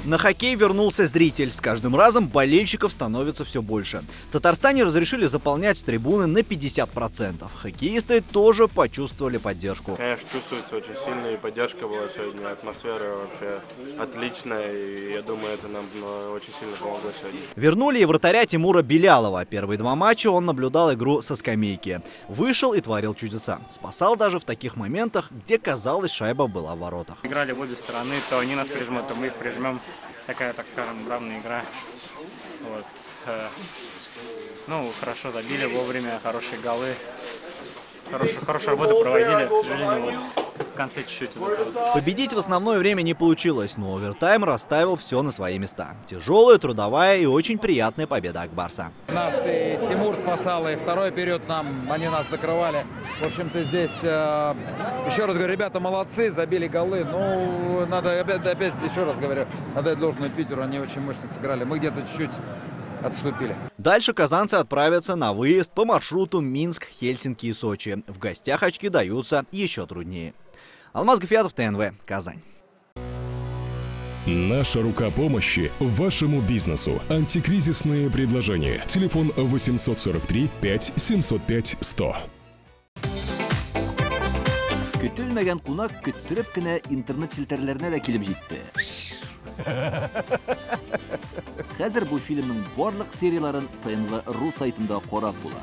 На хоккей вернулся зритель. С каждым разом болельщиков становится все больше. В Татарстане разрешили заполнять трибуны на 50%. Хоккеисты тоже почувствовали поддержку. Конечно, чувствуется очень сильно, и поддержка была сегодня, атмосфера вообще отличная, и я думаю, это нам очень сильно помогло сегодня. Вернули и вратаря Тимура Белялова. Первые два матча он наблюдал игру со скамейки. Вышел и творил чудеса. Спасал даже в таких моментах, где, казалось, шайба была в воротах. Играли в обе стороны, то они нас прижмут, то мы их прижмем. Такая, так скажем, равная игра. Вот. Ну, хорошо забили вовремя, хорошие голы. Хорошую работу проводили, к сожалению, вот в конце чуть-чуть. Победить в основное время не получилось, но овертайм расставил все на свои места. Тяжелая, трудовая и очень приятная победа Акбарса. Нас и Тимур спасал, и второй период они нас закрывали. В общем-то, здесь, еще раз говорю, ребята молодцы, забили голы. Ну, надо опять еще раз говорю, надо дать должное Питеру, они очень мощно сыграли. Мы где-то чуть-чуть отступили. Дальше казанцы отправятся на выезд по маршруту Минск, Хельсинки и Сочи. В гостях очки даются еще труднее. Алмаз Гафиатов, ТНВ, Казань. Наша рука помощи вашему бизнесу. Антикризисные предложения. Телефон 843 5 705 100. Көтелмәгән кунак көттөреп кенә интернет челтәрләренә дә килеп җитте. Хәзер бу фильмның барлык серияларын ТНВ.ру сайтында карап була.